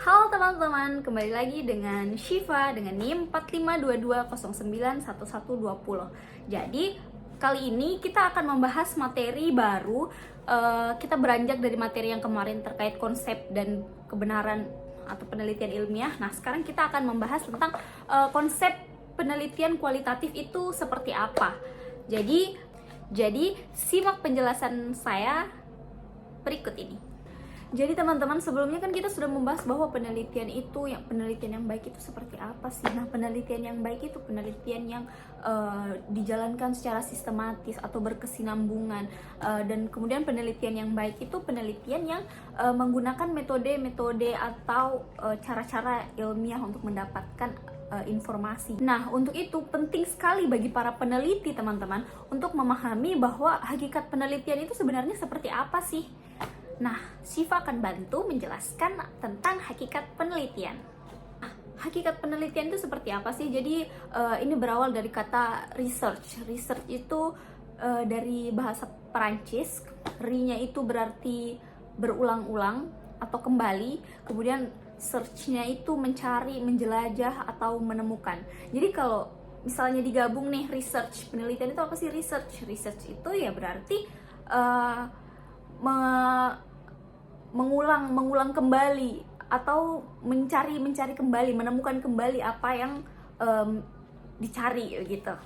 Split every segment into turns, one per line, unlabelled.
Halo teman-teman, kembali lagi dengan Shiva dengan NIM 4522091120. Jadi, kali ini kita akan membahas materi baru. Kita beranjak dari materi yang kemarin terkait konsep dan kebenaran atau penelitian ilmiah. Nah, sekarang kita akan membahas tentang konsep penelitian kualitatif itu seperti apa. Jadi simak penjelasan saya berikut ini. Jadi teman-teman, sebelumnya kan kita sudah membahas bahwa penelitian yang baik itu seperti apa sih? Nah, penelitian yang baik itu penelitian yang dijalankan secara sistematis atau berkesinambungan, dan kemudian penelitian yang baik itu penelitian yang menggunakan metode-metode atau cara-cara ilmiah untuk mendapatkan informasi. Nah, untuk itu penting sekali bagi para peneliti teman-teman untuk memahami bahwa hakikat penelitian itu sebenarnya seperti apa sih. Nah, Shiva akan bantu menjelaskan tentang hakikat penelitian. Nah, hakikat penelitian itu seperti apa sih? Jadi, ini berawal dari kata research. Research itu dari bahasa Perancis. Re-nya itu berarti berulang-ulang atau kembali. Kemudian search-nya itu mencari, menjelajah, atau menemukan. Jadi kalau misalnya digabung nih, research, penelitian itu apa sih research? Research itu ya berarti mengulang kembali atau mencari kembali, menemukan kembali apa yang dicari gitu.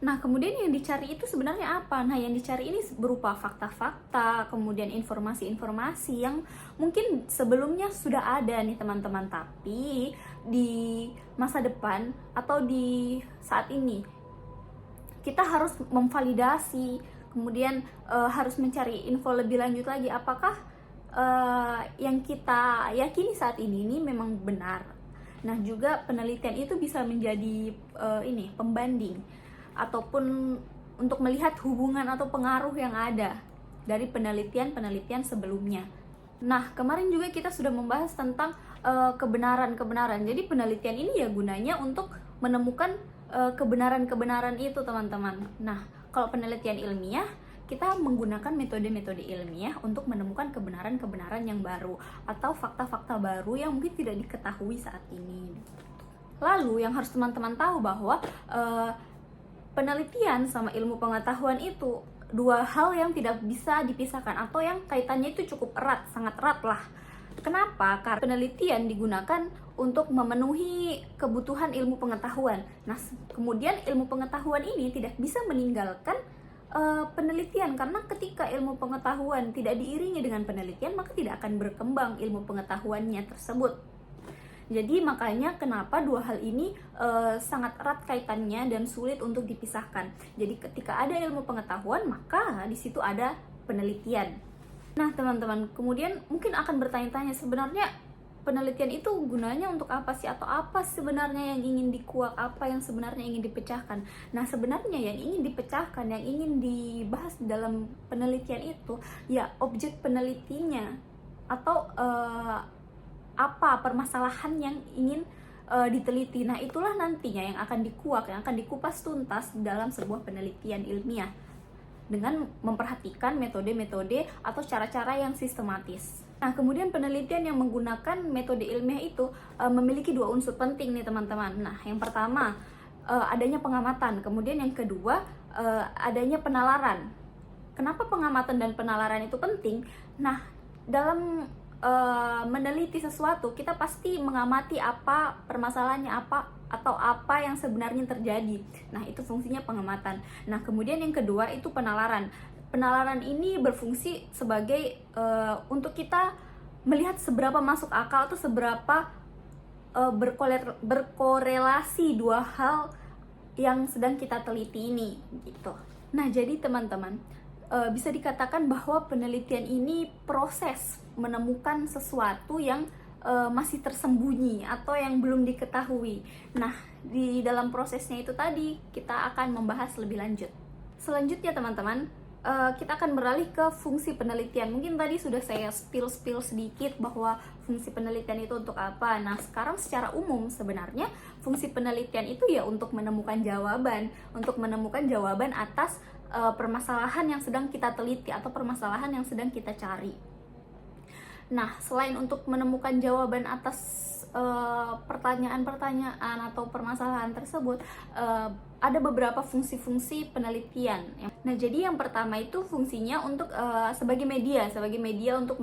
Nah, kemudian yang dicari itu sebenarnya apa? Nah, yang dicari ini berupa fakta-fakta, kemudian informasi-informasi yang mungkin sebelumnya sudah ada nih teman-teman, tapi di masa depan atau di saat ini kita harus memvalidasi, kemudian harus mencari info lebih lanjut lagi, apakah yang kita yakini saat ini memang benar. Nah, juga penelitian itu bisa menjadi pembanding ataupun untuk melihat hubungan atau pengaruh yang ada dari penelitian sebelumnya. Nah, kemarin juga kita sudah membahas tentang kebenaran. Jadi penelitian ini ya gunanya untuk menemukan kebenaran itu, teman-teman. Nah, kalau penelitian ilmiah, kita menggunakan metode-metode ilmiah untuk menemukan kebenaran yang baru atau fakta-fakta baru yang mungkin tidak diketahui saat ini. Lalu yang harus teman-teman tahu bahwa penelitian sama ilmu pengetahuan itu dua hal yang tidak bisa dipisahkan atau yang kaitannya itu cukup erat, sangat erat lah. Kenapa? Karena penelitian digunakan untuk memenuhi kebutuhan ilmu pengetahuan. Nah, kemudian ilmu pengetahuan ini tidak bisa meninggalkan penelitian, karena ketika ilmu pengetahuan tidak diiringi dengan penelitian, maka tidak akan berkembang ilmu pengetahuannya tersebut. Jadi makanya kenapa dua hal ini sangat erat kaitannya dan sulit untuk dipisahkan. Jadi ketika ada ilmu pengetahuan, maka di situ ada penelitian. Nah, teman-teman, kemudian mungkin akan bertanya-tanya, sebenarnya penelitian itu gunanya untuk apa sih? Atau apa sebenarnya yang ingin dikuak? Apa yang sebenarnya ingin dipecahkan? Nah, sebenarnya yang ingin dipecahkan, yang ingin dibahas dalam penelitian itu ya objek penelitinya atau apa permasalahan yang ingin diteliti. Nah, itulah nantinya yang akan dikuak, yang akan dikupas tuntas dalam sebuah penelitian ilmiah dengan memperhatikan metode-metode atau cara-cara yang sistematis. Nah, kemudian penelitian yang menggunakan metode ilmiah itu memiliki dua unsur penting nih teman-teman. Nah, yang pertama adanya pengamatan, kemudian yang kedua adanya penalaran. Kenapa pengamatan dan penalaran itu penting? Nah, dalam meneliti sesuatu, kita pasti mengamati apa permasalahannya, atau apa yang sebenarnya terjadi. Nah, itu fungsinya pengamatan. Nah, kemudian yang kedua itu penalaran. Penalaran ini berfungsi sebagai untuk kita melihat seberapa masuk akal atau seberapa berkorelasi dua hal yang sedang kita teliti ini gitu. Nah, jadi teman-teman, bisa dikatakan bahwa penelitian ini proses menemukan sesuatu yang masih tersembunyi atau yang belum diketahui. Nah, di dalam prosesnya itu tadi kita akan membahas lebih lanjut. Selanjutnya teman-teman, kita akan beralih ke fungsi penelitian. Mungkin tadi sudah saya spill sedikit bahwa fungsi penelitian itu untuk apa. Nah, sekarang secara umum sebenarnya fungsi penelitian itu ya untuk menemukan jawaban atas permasalahan yang sedang kita teliti atau permasalahan yang sedang kita cari. Nah, selain untuk menemukan jawaban atas pertanyaan-pertanyaan atau permasalahan tersebut, ada beberapa fungsi-fungsi penelitian. Nah, jadi yang pertama itu fungsinya untuk sebagai media untuk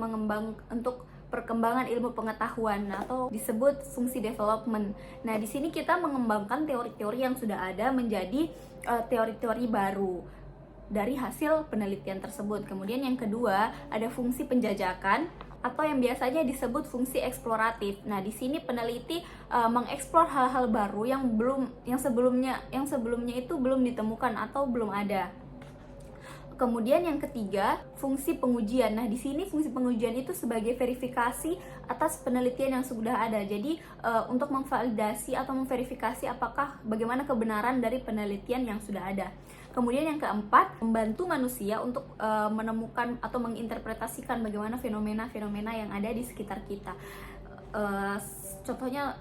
untuk perkembangan ilmu pengetahuan atau disebut fungsi development. Nah, di sini kita mengembangkan teori-teori yang sudah ada menjadi teori-teori baru dari hasil penelitian tersebut. Kemudian yang kedua, ada fungsi penjajakan atau yang biasanya disebut fungsi eksploratif. Nah, di sini peneliti mengeksplor hal-hal baru yang sebelumnya itu belum ditemukan atau belum ada. Kemudian yang ketiga, fungsi pengujian. Nah, di sini fungsi pengujian itu sebagai verifikasi atas penelitian yang sudah ada. Jadi, untuk memvalidasi atau memverifikasi bagaimana kebenaran dari penelitian yang sudah ada. Kemudian yang keempat, membantu manusia untuk menemukan atau menginterpretasikan bagaimana fenomena-fenomena yang ada di sekitar kita. Contohnya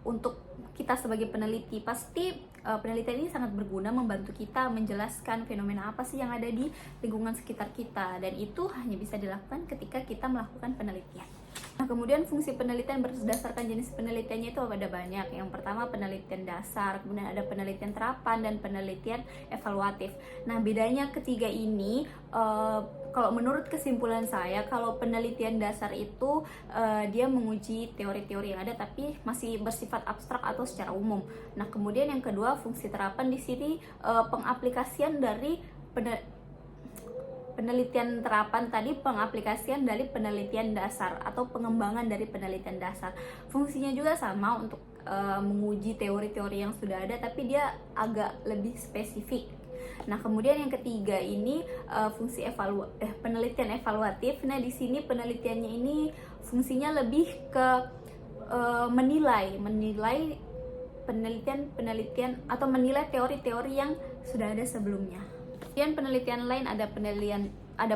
untuk kita sebagai peneliti, pasti penelitian ini sangat berguna membantu kita menjelaskan fenomena apa sih yang ada di lingkungan sekitar kita, dan itu hanya bisa dilakukan ketika kita melakukan penelitian. Nah, kemudian fungsi penelitian berdasarkan jenis penelitiannya itu ada banyak. Yang pertama penelitian dasar, kemudian ada penelitian terapan, dan penelitian evaluatif. Nah, bedanya ketiga ini, kalau menurut kesimpulan saya, kalau penelitian dasar itu dia menguji teori-teori yang ada tapi masih bersifat abstrak atau secara umum. Nah, kemudian yang kedua, fungsi terapan di sini pengaplikasian dari penelitian terapan tadi, pengaplikasian dari penelitian dasar atau pengembangan dari penelitian dasar. Fungsinya juga sama untuk menguji teori-teori yang sudah ada, tapi dia agak lebih spesifik. Nah, kemudian yang ketiga ini fungsi penelitian evaluatif. Nah, di sini penelitiannya ini fungsinya lebih ke menilai penelitian atau menilai teori-teori yang sudah ada sebelumnya. Kemudian penelitian lain ada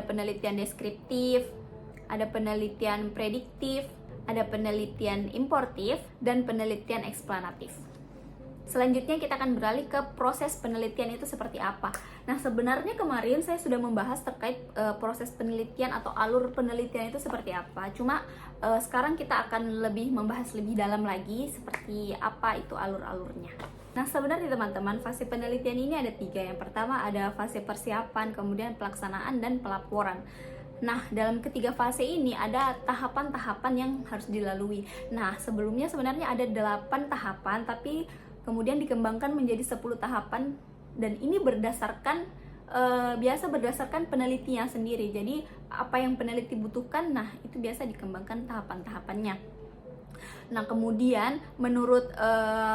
penelitian deskriptif, ada penelitian prediktif, ada penelitian importif, dan penelitian eksplanatif. Selanjutnya kita akan beralih ke proses penelitian itu seperti apa. Nah, sebenarnya kemarin saya sudah membahas terkait proses penelitian atau alur penelitian itu seperti apa. Cuma sekarang kita akan membahas lebih dalam lagi seperti apa itu alur-alurnya. Nah, sebenarnya teman-teman, fase penelitian ini ada 3. Yang pertama ada fase persiapan, kemudian pelaksanaan, dan pelaporan. Nah, dalam ketiga fase ini ada tahapan-tahapan yang harus dilalui. Nah, sebelumnya sebenarnya ada 8 tahapan, tapi kemudian dikembangkan menjadi 10 tahapan, dan ini biasa berdasarkan penelitinya sendiri. Jadi, apa yang peneliti butuhkan, nah itu biasa dikembangkan tahapan-tahapannya. Nah, kemudian menurut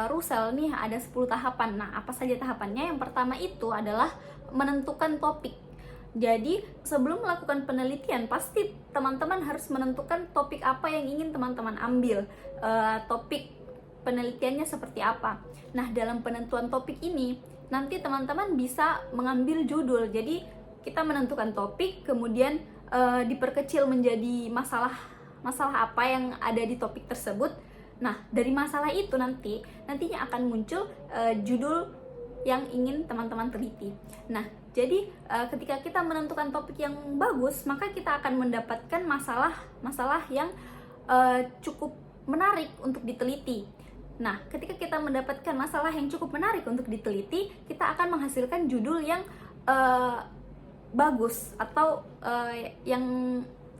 Russell nih ada 10 tahapan. Nah, apa saja tahapannya? Yang pertama itu adalah menentukan topik. Jadi, sebelum melakukan penelitian, pasti teman-teman harus menentukan topik apa yang ingin teman-teman ambil. Topik penelitiannya seperti apa. Nah, dalam penentuan topik ini, nanti teman-teman bisa mengambil judul. Jadi, kita menentukan topik, kemudian diperkecil menjadi masalah apa yang ada di topik tersebut. Nah, dari masalah itu nantinya akan muncul judul yang ingin teman-teman teliti. Nah, jadi ketika kita menentukan topik yang bagus, maka kita akan mendapatkan masalah yang cukup menarik untuk diteliti. Nah, ketika kita mendapatkan masalah yang cukup menarik untuk diteliti, kita akan menghasilkan judul yang bagus atau yang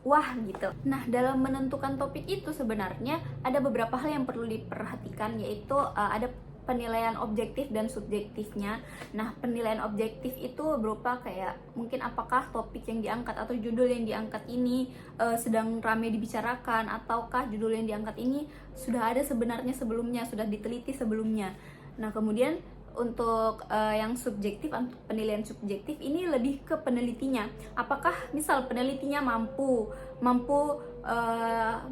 wah gitu. Nah, dalam menentukan topik itu sebenarnya ada beberapa hal yang perlu diperhatikan, yaitu ada penilaian objektif dan subjektifnya. Nah, penilaian objektif itu berupa kayak mungkin apakah topik yang diangkat atau judul yang diangkat ini sedang ramai dibicarakan, ataukah judul yang diangkat ini sudah ada sebenarnya sebelumnya, sudah diteliti sebelumnya. Nah, kemudian untuk yang subjektif, penilaian subjektif ini lebih ke penelitinya. Apakah misal penelitinya mampu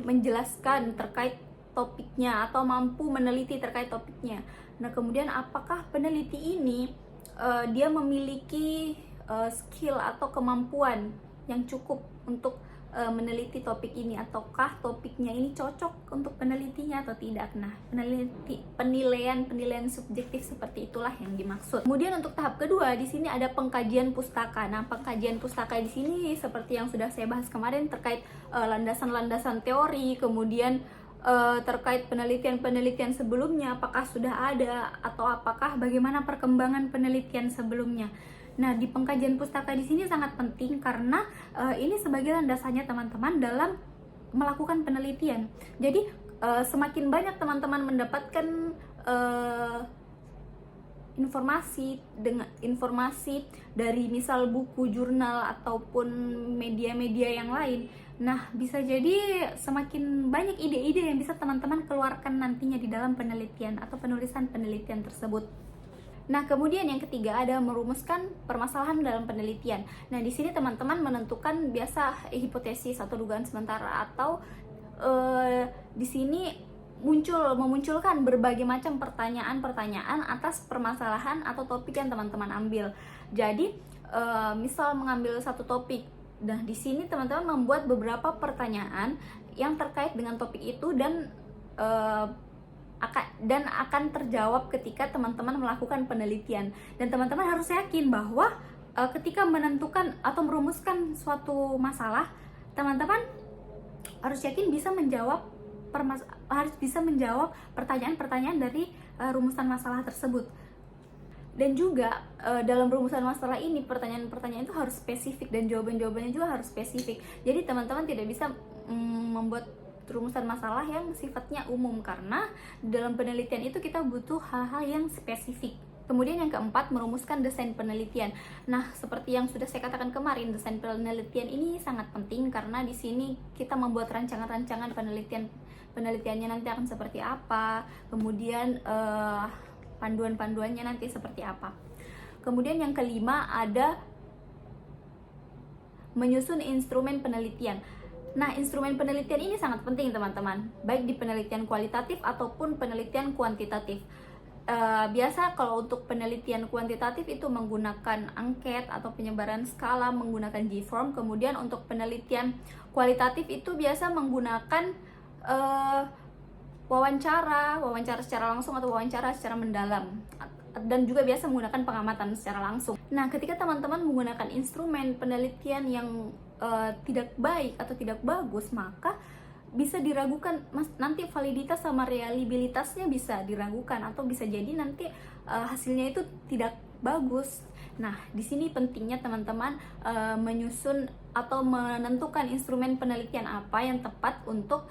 menjelaskan terkait topiknya atau mampu meneliti terkait topiknya. Nah, kemudian apakah peneliti ini dia memiliki skill atau kemampuan yang cukup untuk meneliti topik ini, ataukah topiknya ini cocok untuk penelitinya atau tidak. Nah, penilaian subjektif seperti itulah yang dimaksud. Kemudian untuk tahap kedua di sini ada pengkajian pustaka. Nah, pengkajian pustaka di sini seperti yang sudah saya bahas kemarin terkait landasan-landasan teori, kemudian terkait penelitian-penelitian sebelumnya, apakah sudah ada atau apakah bagaimana perkembangan penelitian sebelumnya. Nah, di pengkajian pustaka di sini sangat penting karena ini sebagai landasannya teman-teman dalam melakukan penelitian. Jadi semakin banyak teman-teman mendapatkan informasi dari misal buku, jurnal ataupun media-media yang lain. Nah, bisa jadi semakin banyak ide-ide yang bisa teman-teman keluarkan nantinya di dalam penelitian atau penulisan penelitian tersebut. Nah, kemudian yang ketiga ada merumuskan permasalahan dalam penelitian. Nah, di sini teman-teman menentukan biasa hipotesis atau dugaan sementara, atau di sini memunculkan berbagai macam pertanyaan-pertanyaan atas permasalahan atau topik yang teman-teman ambil. Jadi, misal mengambil satu topik, nah di sini teman-teman membuat beberapa pertanyaan yang terkait dengan topik itu dan akan terjawab ketika teman-teman melakukan penelitian. Dan teman-teman harus yakin bahwa ketika menentukan atau merumuskan suatu masalah, teman-teman harus yakin bisa menjawab pertanyaan-pertanyaan dari rumusan masalah tersebut. Dan juga dalam rumusan masalah ini pertanyaan-pertanyaan itu harus spesifik dan jawaban-jawabannya juga harus spesifik. Jadi teman-teman tidak bisa membuat rumusan masalah yang sifatnya umum, karena dalam penelitian itu kita butuh hal-hal yang spesifik. Kemudian yang keempat, merumuskan desain penelitian. Nah, seperti yang sudah saya katakan kemarin, desain penelitian ini sangat penting karena di sini kita membuat rancangan-rancangan penelitiannya nanti akan seperti apa, kemudian panduan-panduannya nanti seperti apa. Kemudian yang kelima ada menyusun instrumen penelitian. Nah, instrumen penelitian ini sangat penting teman-teman, baik di penelitian kualitatif ataupun penelitian kuantitatif. Biasa kalau untuk penelitian kuantitatif itu menggunakan angket atau penyebaran skala menggunakan G-form. Kemudian untuk penelitian kualitatif itu biasa menggunakan wawancara secara langsung atau wawancara secara mendalam, dan juga biasa menggunakan pengamatan secara langsung. Nah, ketika teman-teman menggunakan instrumen penelitian yang tidak baik atau tidak bagus, maka bisa diragukan nanti validitas sama reliabilitasnya bisa diragukan, atau bisa jadi nanti hasilnya itu tidak bagus. Nah, di sini pentingnya teman-teman menyusun atau menentukan instrumen penelitian apa yang tepat untuk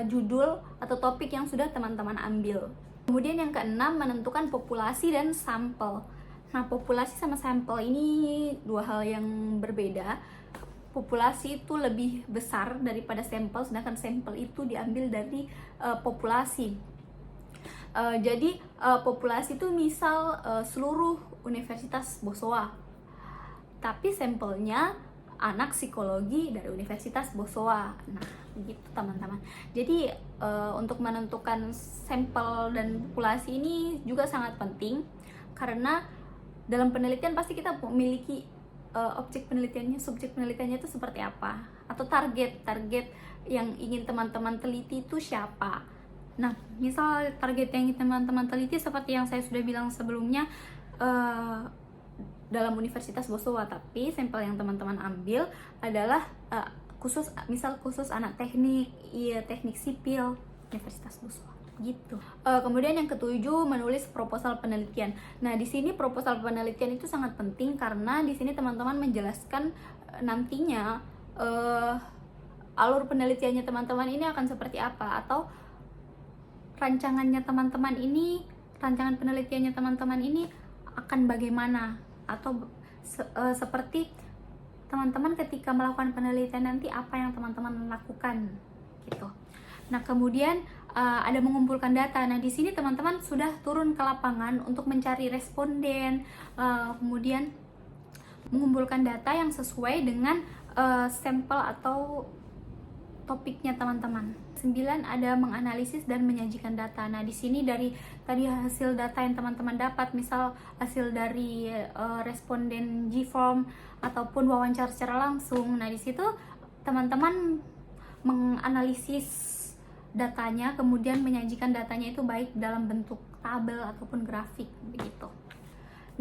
judul atau topik yang sudah teman-teman ambil. Kemudian yang keenam, menentukan populasi dan sampel. Nah, populasi sama sampel ini dua hal yang berbeda. Populasi itu lebih besar daripada sampel, sedangkan sampel itu diambil dari populasi. Jadi populasi itu misal seluruh Universitas Bosowa, tapi sampelnya anak psikologi dari Universitas Bosowa. Nah, begitu teman-teman. Jadi untuk menentukan sampel dan populasi ini juga sangat penting, karena dalam penelitian pasti kita memiliki objek penelitiannya, subjek penelitiannya itu seperti apa, atau target yang ingin teman-teman teliti itu siapa. Nah, misal target yang ingin teman-teman teliti seperti yang saya sudah bilang sebelumnya, dalam Universitas Bosowa, tapi sampel yang teman-teman ambil adalah khusus anak teknik sipil Universitas Bosowa gitu. Kemudian yang ketujuh, menulis proposal penelitian. Nah, di sini proposal penelitian itu sangat penting karena di sini teman-teman menjelaskan nantinya alur penelitiannya teman-teman ini akan seperti apa, atau rancangan penelitiannya teman-teman ini akan bagaimana, atau seperti teman-teman ketika melakukan penelitian nanti apa yang teman-teman lakukan gitu. Nah, kemudian ada mengumpulkan data. Nah, di sini teman-teman sudah turun ke lapangan untuk mencari responden, kemudian mengumpulkan data yang sesuai dengan sampel atau topiknya teman-teman. 9 ada menganalisis dan menyajikan data. Nah, di sini dari tadi hasil data yang teman-teman dapat, misal hasil dari responden G-form ataupun wawancara secara langsung. Nah, di situ teman-teman menganalisis datanya, kemudian menyajikan datanya itu baik dalam bentuk tabel ataupun grafik begitu.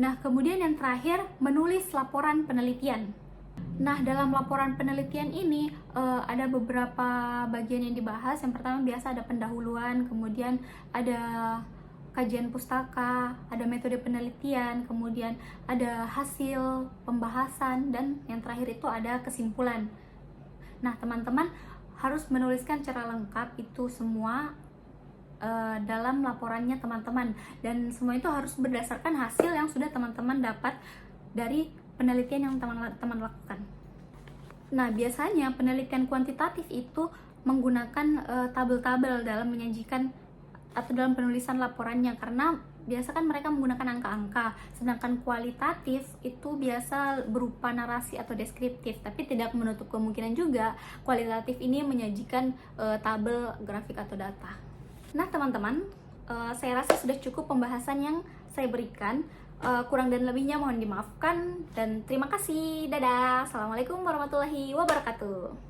Nah, kemudian yang terakhir, menulis laporan penelitian. Nah, dalam laporan penelitian ini ada beberapa bagian yang dibahas. Yang pertama biasa ada pendahuluan, kemudian ada kajian pustaka, ada metode penelitian, kemudian ada hasil pembahasan, dan yang terakhir itu ada kesimpulan. Nah, teman-teman harus menuliskan secara lengkap itu semua dalam laporannya teman-teman, dan semua itu harus berdasarkan hasil yang sudah teman-teman dapat dari penelitian yang teman-teman lakukan. Nah, biasanya penelitian kuantitatif itu menggunakan tabel-tabel dalam menyajikan atau dalam penulisan laporannya, karena biasa kan mereka menggunakan angka-angka, sedangkan kualitatif itu biasa berupa narasi atau deskriptif, tapi tidak menutup kemungkinan juga kualitatif ini menyajikan tabel, grafik, atau data. Nah, teman-teman, saya rasa sudah cukup pembahasan yang saya berikan. Kurang dan lebihnya mohon dimaafkan, dan terima kasih. Dadah. Assalamualaikum warahmatullahi wabarakatuh.